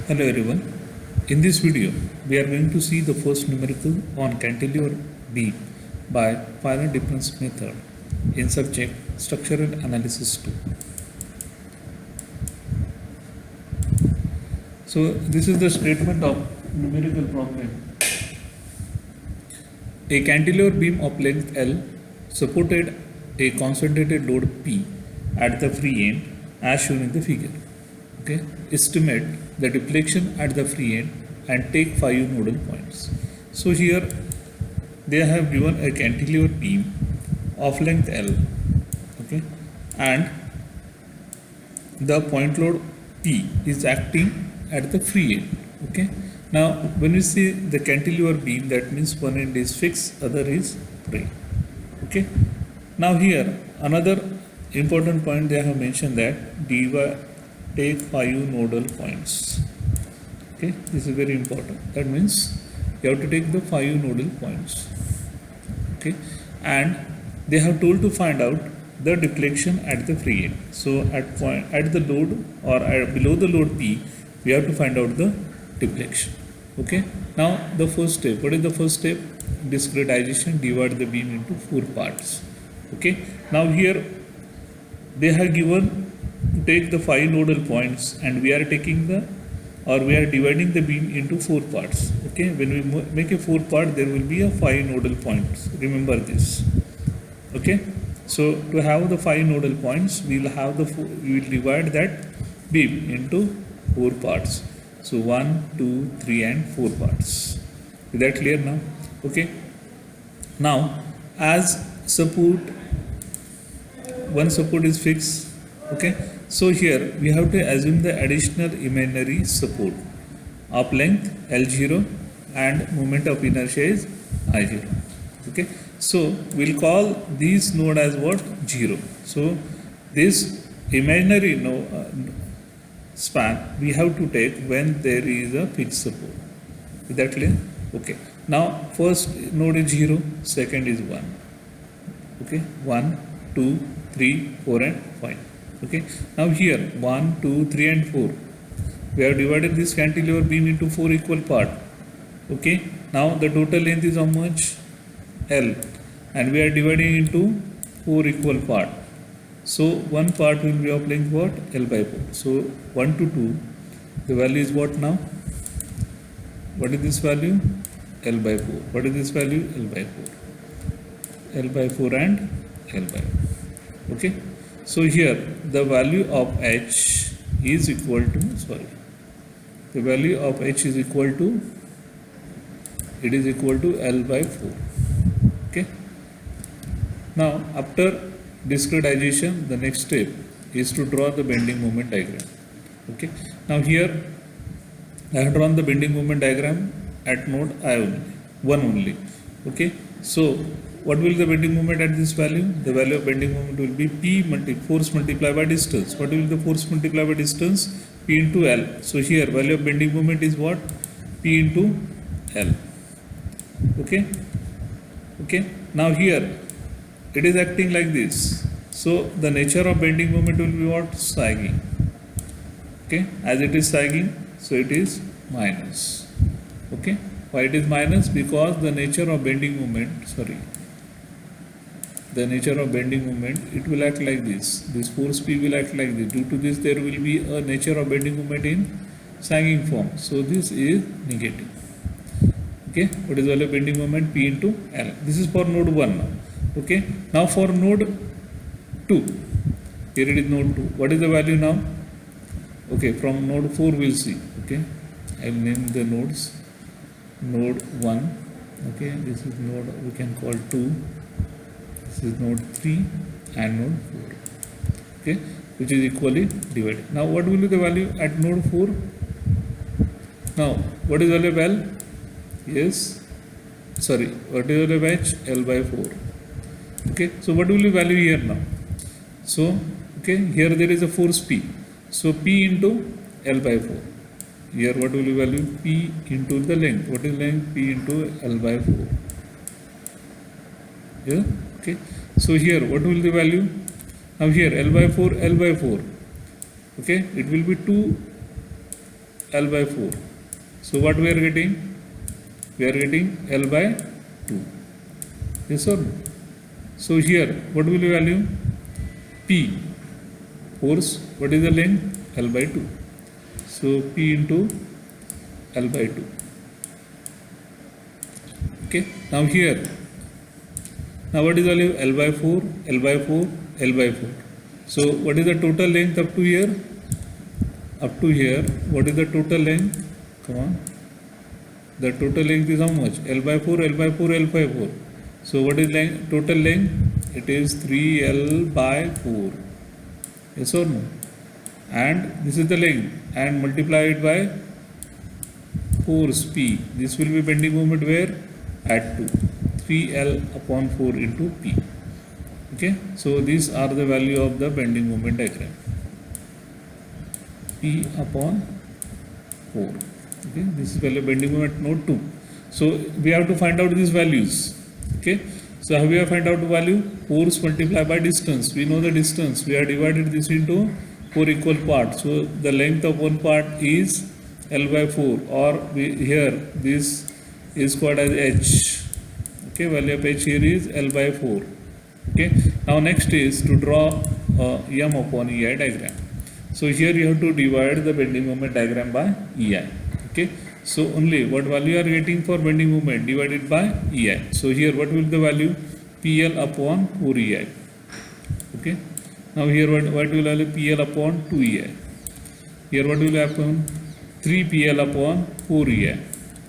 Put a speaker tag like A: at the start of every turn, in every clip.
A: Hello everyone. In this video, we are going to see the first numerical on cantilever beam by Finite Difference Method in subject Structural Analysis 2. So this is the statement of numerical problem. A cantilever beam of length L supported a concentrated load P at the free end as shown in the figure. Okay. Estimate the deflection at the free end and take 5 nodal points. So here they have given a cantilever beam of length L, okay, and the point load P is acting at the free end. Okay. Now when we see the cantilever beam, that means one end is fixed, other is free. Okay. Now here another important point they have mentioned that take 5 nodal points. Okay, this is very important. That means you have to take the 5 nodal points. Okay, and they have told to find out the deflection at the free end. So at the load or below the load P, we have to find out the deflection. Okay, now the first step. What is the first step? Discretization. Divide the beam into 4 parts. Okay, now here they have given to take the 5 nodal points, and we are dividing the beam into 4 parts. Okay, when we make a 4 part, there will be a 5 nodal points. Remember this. Okay, so to have the 5 nodal points, we will divide that beam into 4 parts. So 1, 2, 3 and 4 parts. Is that clear now? Okay. Now as one support is fixed. Okay, so here we have to assume the additional imaginary support of length L0 and moment of inertia is I0. Okay, so we'll call this node as what? 0. So this imaginary span we have to take when there is a fixed support. Is that clear? Okay, now first node is 0, second is 1. Okay, 1, 2, 3, 4 and 5. Okay, now here 1, 2, 3 and 4. We have divided this cantilever beam into 4 equal parts. Okay, now the total length is how much? L, and we are dividing into 4 equal parts. So one part will be of length what? L by 4. So 1 to 2, the value is what now? What is this value? L by 4. What is this value? L by 4. L by 4 and L by 4. Okay. So here the value of H is equal to, the value of H is equal to, it is equal to L by 4. Okay. Now after discretization, the next step is to draw the bending moment diagram. Okay. Now here I have drawn the bending moment diagram at node I1 only. Okay. So what will the bending moment at this value? The value of bending moment will be P force multiplied by distance. What will the force multiplied by distance? P into L. So here value of bending moment is what? P into L. Okay. Okay. Now here it is acting like this. So the nature of bending moment will be what? Sagging. Okay. As it is sagging, so it is minus. Okay. Why it is minus? Because the nature of bending moment, the nature of bending moment, it will act like this. This force P will act like this. Due to this, there will be a nature of bending moment in sagging form. So this is negative. Okay. What is the value of bending moment? P into L. This is for node 1 now. Okay. Now for node 2. Here it is node 2. What is the value now? Okay. From node 4 we'll see. Okay. I will name the nodes. Node 1. Okay. This is node we can call 2. This is node 3 and node 4. Okay, which is equally divided. Now what will be the value at node 4? Now what is the value of L? Yes, what is the value of H? L by 4. Okay, so what will be the value here now? So okay, here there is a force P. So P into L by 4. Here what will be the value? P into the length. What is length? P into L by 4. Yeah. Okay, so here what will the value? Now here L by 4, L by 4. Okay, it will be 2 L by 4. So what we are getting? We are getting L by 2. Yes or no? So here, what will be value? P. Force, what is the length? L by 2. So P into L by 2. Okay. Now here, now what is the value? L by 4, L by 4, L by 4. So what is the total length up to here? Up to here, what is the total length? Come on. The total length is how much? L by 4, L by 4, L by 4. So what is length, total length? It is 3L by 4. Yes or no? And this is the length, and multiply it by force P. This will be bending moment where? At 2. 3L upon 4 into P. Okay. So these are the value of the bending moment diagram. P upon 4. Okay. This is value bending moment node 2. So we have to find out these values. Okay. So how we have find out the value? Force multiplied by distance. We know the distance. We have divided this into 4 equal parts. So the length of one part is L by 4, or here this is called as H. Okay, value of H here is L by 4. Okay. Now next is to draw M upon EI diagram. So here you have to divide the bending moment diagram by EI. Okay. So only what value you are getting for bending moment divided by EI. So here what will be the value? PL upon 4EI. Okay. Now here what will value? PL upon 2EI. Here what will happen? 3PL upon 4EI.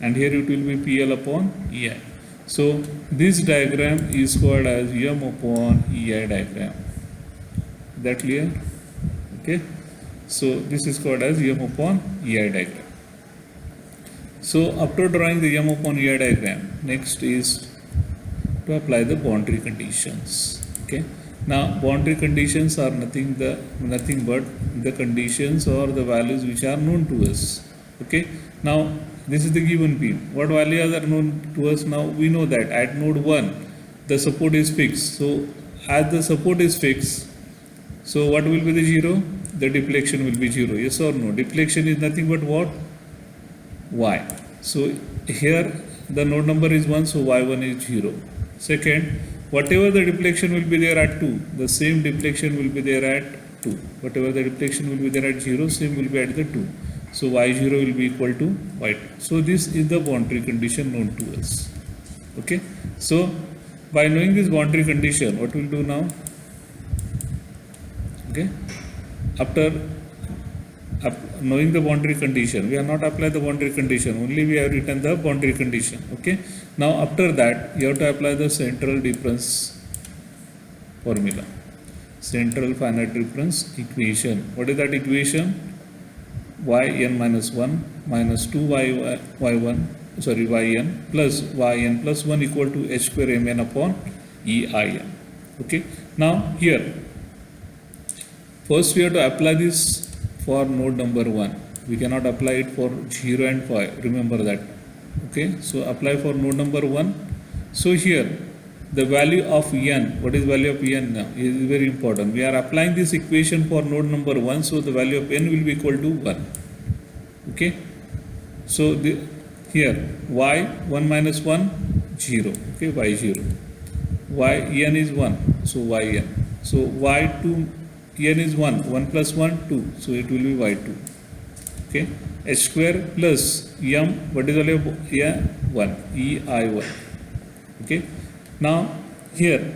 A: And here it will be PL upon EI. So this diagram is called as M upon EI diagram. Is that clear? Okay. So this is called as M upon EI diagram. So after drawing the M upon EI diagram, next is to apply the boundary conditions. Okay. Now boundary conditions are nothing but the conditions or the values which are known to us. Okay. Now this is the given beam. What values are known to us now? We know that at node 1 the support is fixed. So as the support is fixed, so what will be the 0? The deflection will be 0. Yes or no? Deflection is nothing but what? Y. So here the node number is 1, so y1 is 0. Second, whatever the deflection will be there at 2, the same deflection will be there at 2. Whatever the deflection will be there at 0, same will be at the 2. So y0 will be equal to y2. So this is the boundary condition known to us. Okay. So by knowing this boundary condition, what we'll do now? Okay. After knowing the boundary condition, we have not applied the boundary condition, only we have written the boundary condition. Okay. Now after that you have to apply the central difference formula, central finite difference equation. What is that equation? yn minus 1 minus 2 yn plus yn plus 1 equal to h square mn upon ein. Okay. Now here first we have to apply this for node number 1. We cannot apply it for 0 and 5. Remember that. Okay. So apply for node number 1. So here the value of n, what is value of n now, is very important. We are applying this equation for node number 1, so the value of n will be equal to 1. Okay. So here y1 minus 1 0. Okay, y0. Yn is 1, so yn. So y2 n is 1 plus 1 2, so it will be y2. Okay. H square plus m, what is the value of 1 ei1. Okay. Now here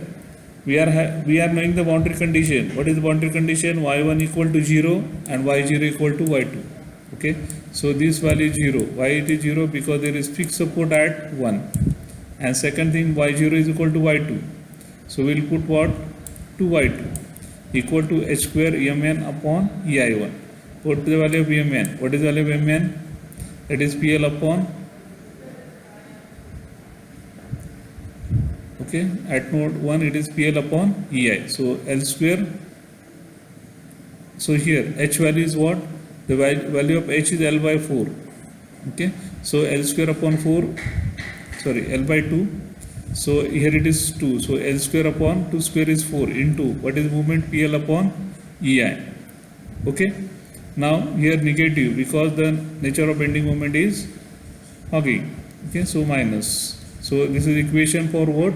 A: we are knowing the boundary condition. What is the boundary condition? y1 equal to 0 and y0 equal to y2. Okay. So this value is 0. Why it is 0? Because there is fixed support at 1. And second thing, y0 is equal to y2. So we will put what? 2y2 equal to h square mn upon ei1. Put the value of mn. What is the value of mn? That is pl upon, okay, at node 1 it is pl upon ei. So L square. So here h value is what? The value of h is L by 4. Okay. So L square upon 4, sorry, L by 2. So here it is 2. So L square upon 2 square is 4 into what is movement? PL upon EI. Okay. Now here negative because the nature of bending moment is hogging. Okay, so minus. So this is equation for what?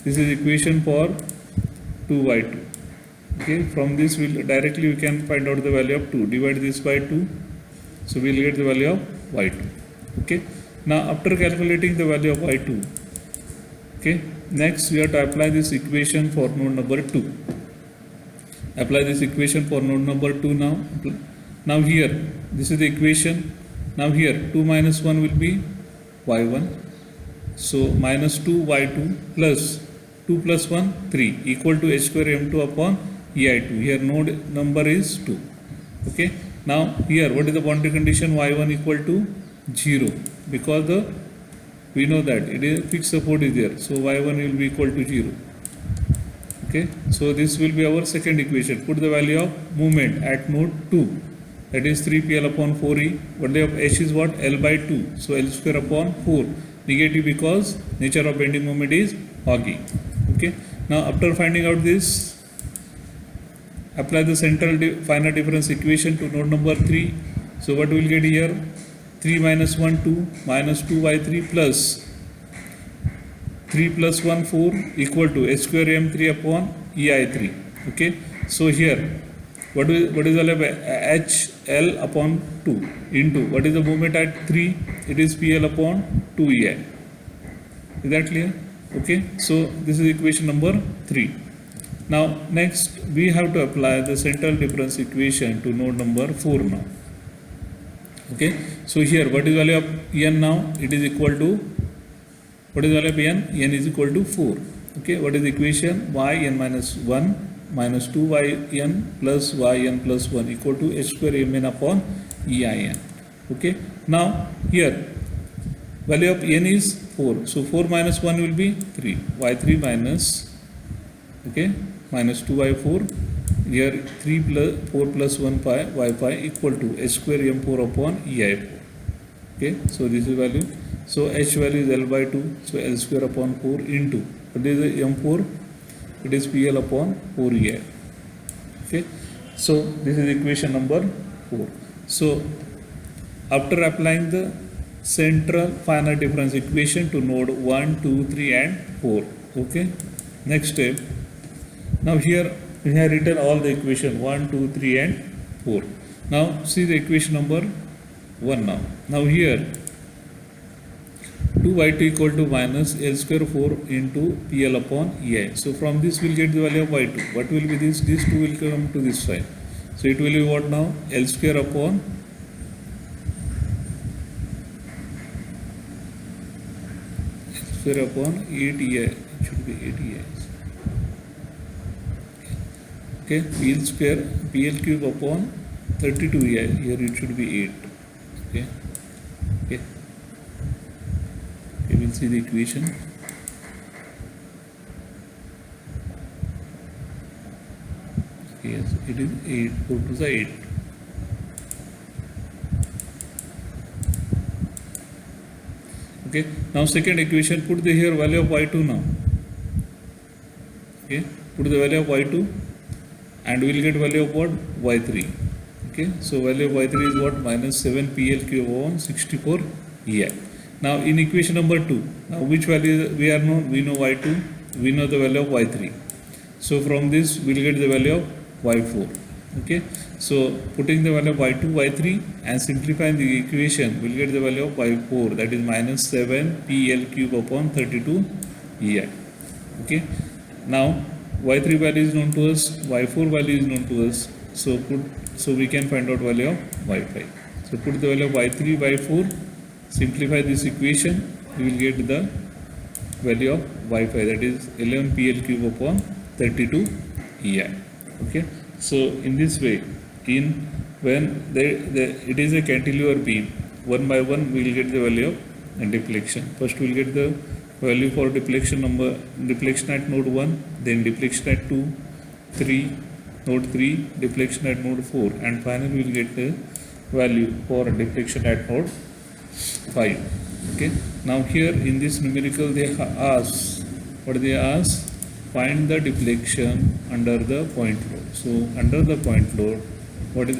A: This is equation for 2y2. Okay, from this we can find out the value of 2. Divide this by 2. So we'll get the value of y2. Okay. Now after calculating the value of y2, okay, next we have to apply this equation for node number 2. Apply this equation for node number 2 now. Now here, this is the equation. Now here 2 minus 1 will be y1. So minus 2 y2 plus 2 plus 1 3 equal to h square m2 upon ei2. Here node number is 2. Okay. Now here what is the boundary condition? Y1 equal to 0 because we know that it is fixed support is there. So y1 will be equal to 0. Okay. So this will be our second equation. Put the value of moment at node 2. That is 3pl upon 4e. Value of h is what? L by 2. So L square upon 4. Negative because nature of bending moment is hogging. Okay. Now after finding out this, apply the central finite difference equation to node number 3. So what we will get here? 3 minus 1 2 minus 2y3 plus 3 plus 1 4 equal to h square m3 upon ei3. Okay. So here what is the level? h L upon 2 into what is the moment at 3? It is PL upon 2ei. Is that clear? Okay. So this is equation number 3. Now next we have to apply the central difference equation to node number 4 now. Okay. So here what is the value of n now? It is equal to, what is the value of n? N is equal to 4. Okay. What is the equation? yn minus 1 minus 2yn plus yn plus 1 equal to h square mn upon ein. Okay. Now here value of n is 4. So 4 minus 1 will be 3. y3 minus, okay, minus 2y4. Here 3 plus 4 plus 1 pi y5 equal to h square m4 upon ei4. Okay. So this is value. So h value is L by 2. So L square upon 4 into, what is the m4? It is PL upon 4ei. Okay. So this is equation number 4. So after applying the central finite difference equation to node 1, 2, 3 and 4. Okay. Next step. Now here we have written all the equation 1, 2, 3 and 4. Now see the equation number 1 now. Now here 2y2 equal to minus L square 4 into PL upon ei. So from this we will get the value of y2. What will be this? This 2 will come to this side. So it will be what now? L square upon L square upon 8ei. It should be 8ei. Okay, PL square, PL cube upon 32ei. Here it should be 8. Okay. Okay. We will see the equation. Yes, it is 8. Go to the 8. Okay. Now second equation. Put the here value of y2 now. Okay. Put the value of y2, and we will get value of what? y3. Okay. So value of y3 is what? Minus 7 PL cube upon 64 ei. Now in equation number 2, now which value we are known? We know y2, we know the value of y3. So from this we will get the value of y4. Okay. So putting the value of y2, y3 and simplifying the equation, we will get the value of y4, that is minus 7 PL cube upon 32 ei. Okay. Now y3 value is known to us, y4 value is known to us. So we can find out value of y5. So put the value of y3, y4. Simplify this equation, we will get the value of y5, that is 11 PL cube upon 32 ei. Okay. So in this way, when it is a cantilever beam, one by one we will get the value of deflection. First we will get the value for deflection at node 1, then deflection at 2, 3, node 3, deflection at node 4, and finally we will get the value for deflection at node 5. Okay. Now here in this numerical they ask, what they ask? Find the deflection under the point load. So under the point load, what is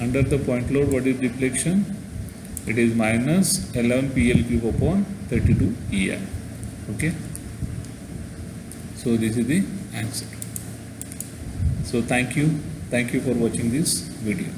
A: under the point load, what is deflection? It is minus 11 PL cube upon 32 ER. Okay. So this is the answer. So thank you for watching this video.